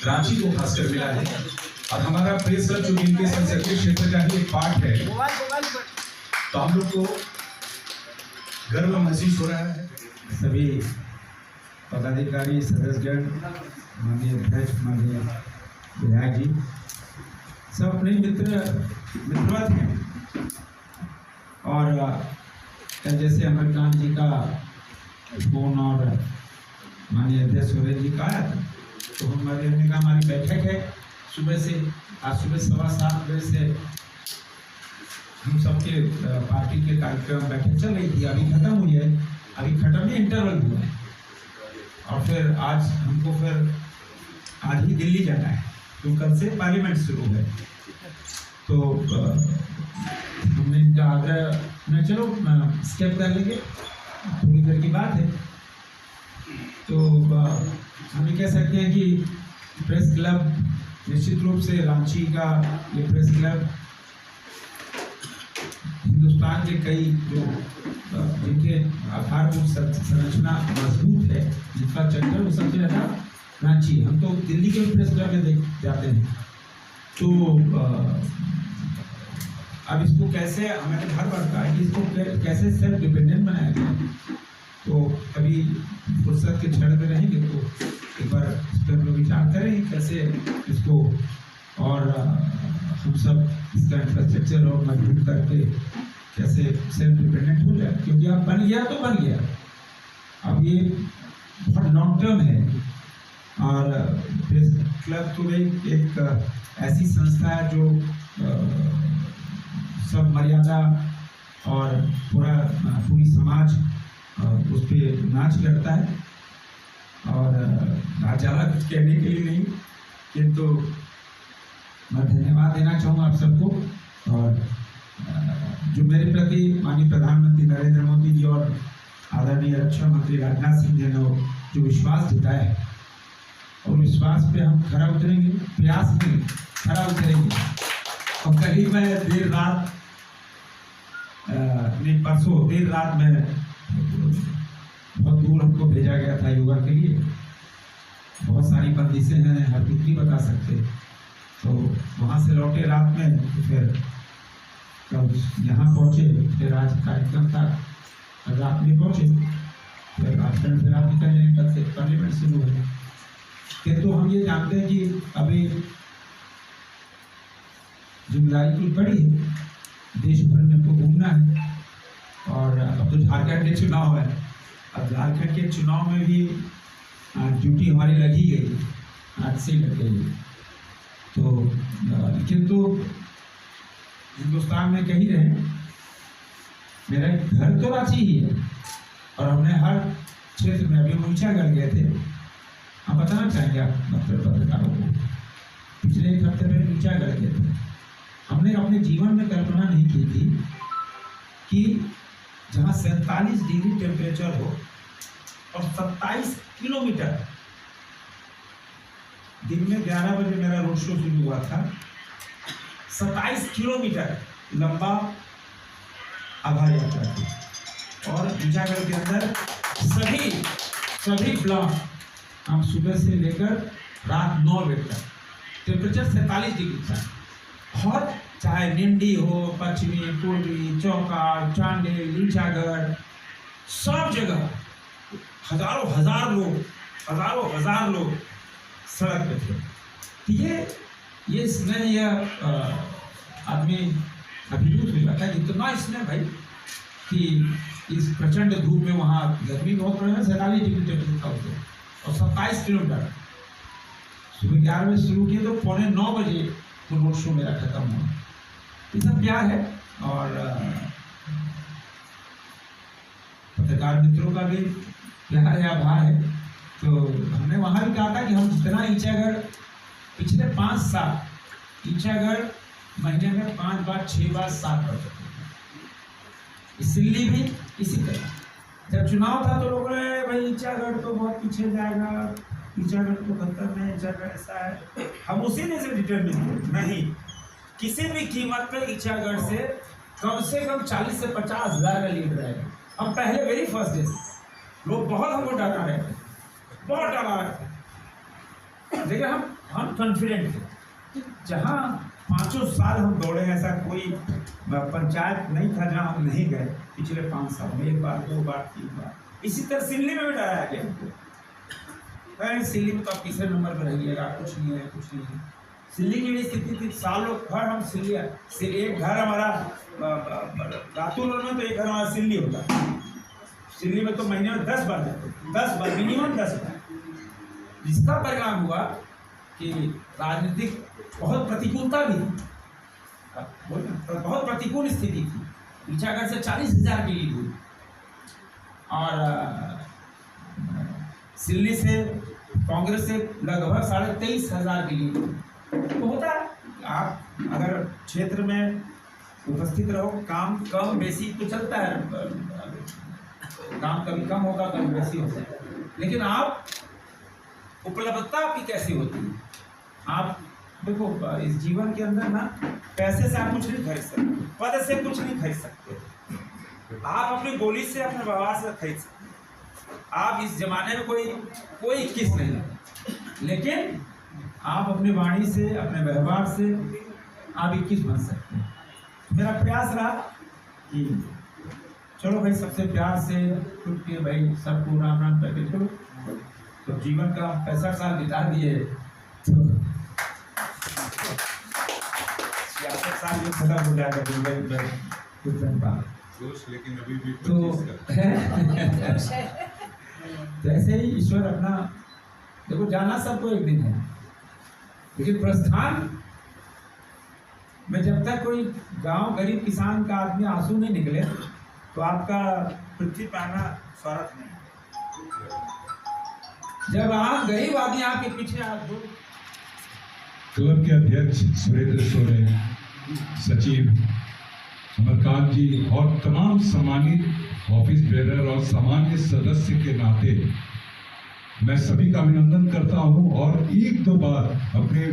रांची को खासकर मिला है और हमारा प्रेस क्लब जो इनके संसदीय क्षेत्र का ही एक पार्ट है, तो हम लोग को गर्व महसूस हो रहा है। सभी पदाधिकारी, सदस्यगण, माननीय अध्यक्ष, माननीय विधायक जी, सब अपने मित्रवत हैं। और जैसे अमरकांत जी का फोन और माननीय अध्यक्ष सुरेश जी का आया था, तो हमने कहा हमारी बैठक है सुबह से, आज सुबह 7:15 बजे से हम सबके पार्टी के कार्यक्रम बैठक चल रही थी, अभी खत्म हुई है, अभी खत्म नहीं, इंटरवल हुआ है। और फिर आज हमको आज ही दिल्ली जाना है, तो कल से पार्लियामेंट शुरू है। तो हमने इनका आग्रह में चलो स्टेप कर लेंगे, थोड़ी देर की बात है। तो हमें कह सकते हैं कि प्रेस क्लब निश्चित रूप से रांची का ये प्रेस क्लब हिंदुस्तान के कई जो जिनके आधारभूत संरचना मजबूत है, इंफ्रास्ट्रक्चर, वो सबसे ज़्यादा रांची। हम तो दिल्ली के प्रेस क्लब में जाते हैं। तो अब इसको कैसे, हमें तो घर पड़ता है कि इसको कैसे सेल्फ डिपेंडेंट बनाया जाए। तो कभी फुर्सत के क्षण में रहेंगे तो एक बार इस पर हम लोग विचार करेंगे कैसे इसको, और हम सब इसका इंफ्रास्ट्रक्चर और मजबूत करके कैसे सेल्फ डिपेंडेंट हो जाए। क्योंकि अब बन गया तो बन गया, अब ये बहुत लॉन्ग टर्म है। और प्रेस क्लब तो एक ऐसी संस्था है जो सब मर्यादा और पूरी समाज उस पर नाच करता है। और ज़्यादा कुछ कहने के लिए नहीं, किंतु मैं धन्यवाद देना चाहूँगा आप सबको। और जो मेरे प्रति माननीय प्रधानमंत्री नरेंद्र मोदी जी और आदरणीय रक्षा मंत्री राजनाथ सिंह जी ने जो विश्वास जताया है, और विश्वास पे हम खरा उतरेंगे, प्रयास में खरा उतरेंगे। और करीब मैं देर रात परसों देर रात में बहुत दूर हमको भेजा गया था योगा के लिए। बहुत सारी बंदिशें हैं, हर कुछ नहीं बता सकते। तो वहाँ से लौटे रात में, तो फिर कब यहाँ पहुँचे, फिर आज कार्यक्रम था, रात में पहुँचे, फिर आप निकल जाएंगे, कल से पार्लियामेंट शुरू है। किंतु हम ये जानते हैं कि अभी जिम्मेदारी कुछ बड़ी है, देश भर में तो घूमना है। और अब तो झारखंड के चुनाव है, अब झारखंड के चुनाव में भी ड्यूटी हमारी लगी गई, आज से लग गई है। तो किंतु हिंदुस्तान में कहीं रहे, मेरा घर तो रांची ही है, और हमने हर क्षेत्र में, अभी ऊंचागढ़ गए थे, आप बताना चाहेंगे आप पत्रकारों को, पिछले एक हफ्ते में ऊंचागढ़ गए थे। हमने अपने जीवन में कल्पना नहीं की थी कि जहाँ 47 डिग्री टेम्परेचर हो और 27 किलोमीटर, दिन में 11 बजे मेरा रोड शो शुरू हुआ था, 27 किलोमीटर लंबा आभार यात्रा थी। और ऊंचागढ़ के अंदर सभी ब्लॉक हम सुबह से लेकर रात 9 बजे तक, टेम्परेचर 47 डिग्री था। और चाहे निंडी हो, पश्चिमी, पूर्वी, चौका, चांडिल, ऊंचागढ़, सब जगह हजारों हजार लोग सड़क पे थे। तो ये स्नेह, यह आदमी अभिभूत हो जाता है, इतना स्नेह भाई, कि इस प्रचंड धूप में, वहाँ गर्मी बहुत पड़ रहा है, 47 डिग्री टेम्परेचर था उसको, और 27 किलोमीटर। सुबह 11 बजे शुरू किए तो 9:15 बजे तो रोड शो मेरा खत्म हुआ। ये सब प्यार है। और पत्रकार मित्रों का भी प्यार है, आभार है। तो हमने वहाँ भी कहा था कि हम जितना ऊंचागढ़ पिछले 5 साल ऊंचागढ़ महीने में 5 बार 6 बार 7 बार चलते हैं। सिल्ली भी इसी तरह, जब चुनाव था तो लोग ने भाई ऊंचागढ़ तो बहुत पीछे जाएगा, ऊंचागढ़ तो खत्म है, ऊंचागढ़ ऐसा है। हम उसी ने से डिटरमिन नहीं, किसी भी कीमत पे ऊंचागढ़ से कम 40 से 50 हज़ार का लीड रहेगा। अब पहले वेरी फर्स्ट डे लोग बहुत हमको डरा रहे थे, बहुत डरा रहे थे। लेकिन हम कॉन्फिडेंट थे कि जहाँ 5 साल हम दौड़े, ऐसा कोई पंचायत नहीं था जहाँ हम नहीं गए पिछले 5 साल में। 1 बार 2 बार 3 बार। इसी तरह सिल्ली में भी डराया गया हमको, सिल्ली में तो आप तीसरे नंबर पर रहिएगा, कुछ नहीं है, कुछ नहीं है। सिल्ली की भी स्थिति थी, सालों भर हम सिल्ली, एक घर हमारा रातुल में, तो एक घर हमारा सिल्ली होता है। सिल्ली में तो महीने में 10 बार जाते, 10 बार, मिनिमम 10 बार। जिसका परिणाम हुआ कि राजनीतिक बहुत प्रतिकूलता भी थी, बहुत प्रतिकूल स्थिति थी। पीछागढ़ से 40,000 की लीड हुई और सिल्ली से कांग्रेस से लगभग 23,500 की लीड हुई। तो होता है, आप अगर क्षेत्र में उपस्थित रहो, काम कम बेसी तो चलता है, काम कभी कम होगा कभी बेसी होता है, लेकिन आप उपलब्धता आपकी कैसी होती है। आप देखो, इस जीवन के अंदर ना पैसे से आप कुछ नहीं खरीद सकते, पद से कुछ नहीं खरीद सकते, आप अपनी बोली से, अपने व्यवहार से खरीद सकते। आप इस जमाने में कोई 21 नहीं है, लेकिन आप अपनी वाणी से, अपने व्यवहार से आप 21 बन सकते हैं। मेरा प्रयास रहा कि चलो भाई, सबसे प्यार से खुद के भाई सबको राम राम करके चलो। तो जीवन का 65 साल बिता दिए, तो 66 साल में खत्म हो जाएगा कुछ दिन बाद। लेकिन अभी भी तो ऐसे ही ईश्वर अपना, देखो जाना सबको एक दिन है, लेकिन प्रस्थान में जब तक कोई गांव गरीब किसान का आदमी आंसू नहीं निकले, तो आपका पृथ्वी पर आना स्वार्थ नहीं। जब आप गरीब आदमी आपके पीछे आ दो। क्लब के अध्यक्ष सुरेंद्र सोरेन, सचिव अमरकांत जी और तमाम सम्मानित ऑफिस बेरर और सामान्य सदस्य के नाते मैं सभी का अभिनंदन करता हूं और 1-2 बार अपने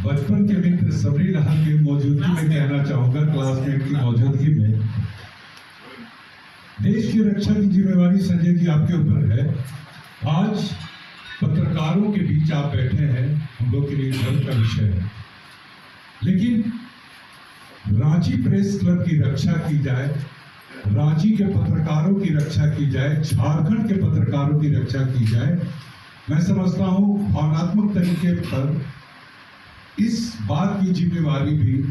बचपन के मित्र सबरी लाल की मौजूदगी में कहना चाहूंगा, क्लासमेट की मौजूदगी में। देश की रक्षा की जिम्मेवारी संजय जी आपके ऊपर है। आज पत्रकारों के बीच आप बैठे हैं, हम लोग के लिए गर्व का विषय है, लेकिन रांची प्रेस क्लब की रक्षा की जाए, रांची के पत्रकारों की रक्षा की जाए, झारखंड के पत्रकारों की रक्षा की जाए, मैं समझता हूं भावनात्मक तरीके पर इस बात की जिम्मेवारी भी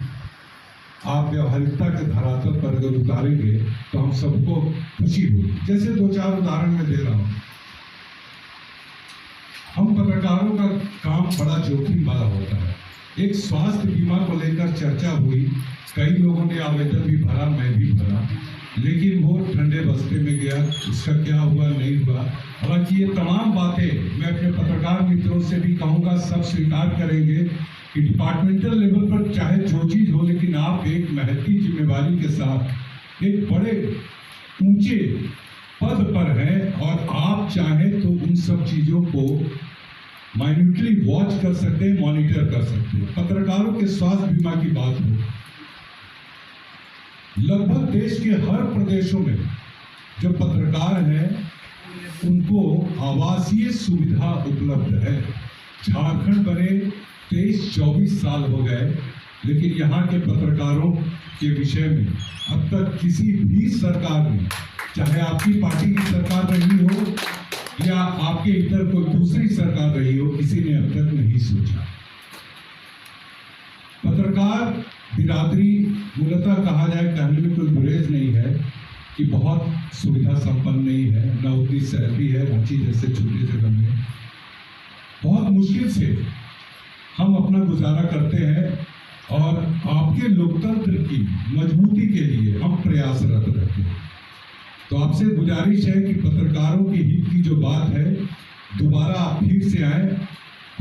आप व्यावहारिकता के धरातल पर अगर उतारेंगे तो हम सबको खुशी होगी। जैसे 2-4 उदाहरण मैं दे रहा हूं। हम पत्रकारों का काम बड़ा जोखिम वाला होता है। एक स्वास्थ्य बीमा को लेकर चर्चा हुई, कई लोगों ने आवेदन भी भरा, मैं भी भरा, लेकिन वो ठंडे बस्ते में गया, उसका क्या हुआ नहीं हुआ। हालांकि ये तमाम बातें मैं अपने पत्रकार मित्रों से भी कहूँगा, सब स्वीकार करेंगे कि डिपार्टमेंटल लेवल पर चाहे जो चीज़ हो, लेकिन आप एक महत्व की जिम्मेवारी के साथ एक बड़े ऊंचे पद पर हैं और आप चाहें तो उन सब चीज़ों को माइन्यूटली वॉच कर सकते हैं, मॉनिटर कर सकते हैं। पत्रकारों के स्वास्थ्य बीमा की बात हो, लगभग देश के हर प्रदेशों में जो पत्रकार हैं उनको आवासीय सुविधा उपलब्ध है। झारखंड बने 23-24 साल हो गए, लेकिन यहाँ के पत्रकारों के विषय में अब तक किसी भी सरकार ने, चाहे आपकी पार्टी की सरकार रही हो या आपके इधर कोई दूसरी सरकार रही हो, किसी ने अब तक नहीं सोचा। पत्रकार बिरादरी मूलतः कहा जाए, कहने में कोई गुरेज नहीं है कि बहुत सुविधा संपन्न नहीं है, न उतनी सैलरी है। रांची जैसे छोटी जगह में बहुत मुश्किल से हम अपना गुजारा करते हैं और आपके लोकतंत्र की मजबूती के लिए हम प्रयासरत रहते हैं। तो आपसे गुजारिश है कि पत्रकारों के हित की जो बात है, दोबारा आप फिर से आए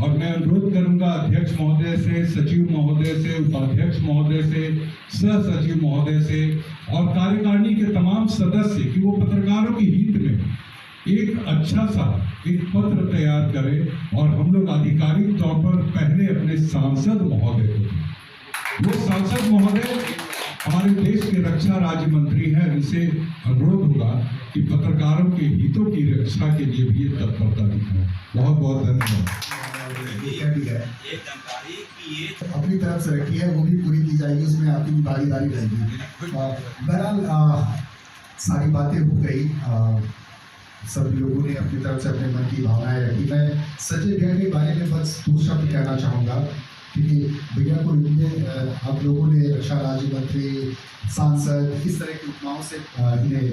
और मैं अनुरोध करूंगा अध्यक्ष महोदय से, सचिव महोदय से, उपाध्यक्ष महोदय से, सह सचिव महोदय से और कार्यकारिणी के तमाम सदस्य कि वो पत्रकारों के हित में एक अच्छा सा एक पत्र तैयार करें और हम लोग आधिकारिक तौर पर पहले अपने सांसद महोदय को, वो सांसद महोदय हमारे देश के रक्षा राज्य मंत्री हैं, इनसे अनुरोध होगा कि पत्रकारों के हितों की रक्षा के लिए भी ये तत्परता दिखाए। बहुत बहुत धन्यवाद। देखा भी है, अपनी तरफ से रखी है वो भी पूरी की जाएगी, उसमें आपकी भी भागीदारी रहेगी। बहरहाल सारी बातें हो गई, सभी लोगों ने अपनी तरफ से अपने मन की भावनाएं रखी। मैं संजय भैया के बारे में बस दो शब्द कहना चाहूँगा, क्योंकि भैया को इतने आप लोगों ने रक्षा राज्य मंत्री, सांसद, इस तरह के उपमाओं से इन्हें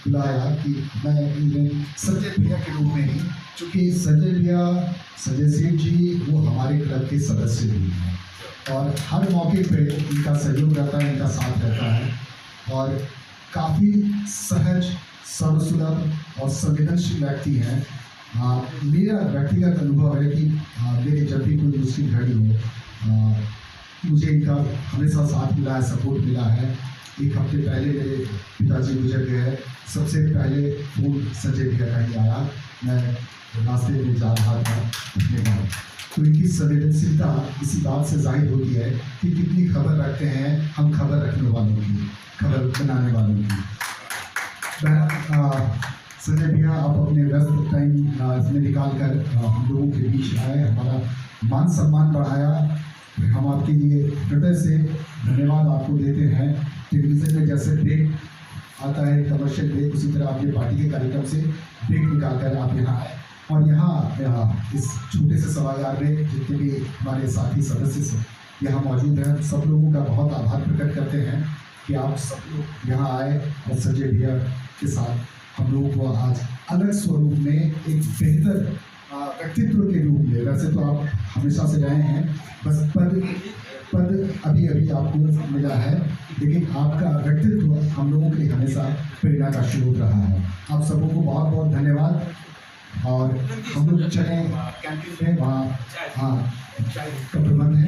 बुलाया कि मैं इन्हें संजय भैया के रूप में नहीं, चूँकि संजय सेठ जी वो हमारे क्लब के सदस्य भी हैं और हर मौके पे इनका सहयोग रहता है, इनका साथ रहता है और काफ़ी सहज, सर्वसुलभ और संवेदनशील व्यक्ति हैं। मेरा व्यक्तिगत अनुभव है कि मेरे जब भी कोई मुश्किल घड़ी हो, मुझे इनका हमेशा साथ मिला है, सपोर्ट मिला है। एक हफ्ते पहले मेरे पिताजी गुजर गए हैं, सबसे पहले फोन संजय भैया का ही आया। मैं रास्ते में जा रहा था अपने गाँव, तो इनकी संवेदनशीलता इसी बात से जाहिर होती है कि कितनी खबर रखते हैं हम खबर रखने वालों की, खबर बनाने वालों की। संजय भैया आप अपने व्यस्त टाइम इसमें निकाल कर हम लोगों के बीच आए, हमारा मान सम्मान बढ़ाया। हम आपके लिए हृदय से धन्यवाद आपको देते हैं। टेलीविज़न में जैसे ब्रेक आता है, कमर्शियल ब्रेक, उसी तरह आपके पार्टी के कार्यक्रम से ब्रेक निकाल कर आप यहाँ आए और यहाँ इस छोटे से सभागार में जितने भी हमारे साथी सदस्य यहाँ मौजूद हैं, सब लोगों का बहुत आभार प्रकट करते हैं कि आप सब लोग यहाँ आए और संजय भैया के साथ हम लोगों को आज अलग स्वरूप में एक बेहतर व्यक्तित्व के रूप में, वैसे तो आप हमेशा से रहे हैं, बस पद अभी आपको मिला है, लेकिन आपका व्यक्तित्व हम लोगों के लिए हमेशा प्रेरणा का स्रोत रहा है। आप सबों को बहुत बहुत धन्यवाद। और हम लोग चले कैंटीन में, वहाँ चाय का प्रबंध है।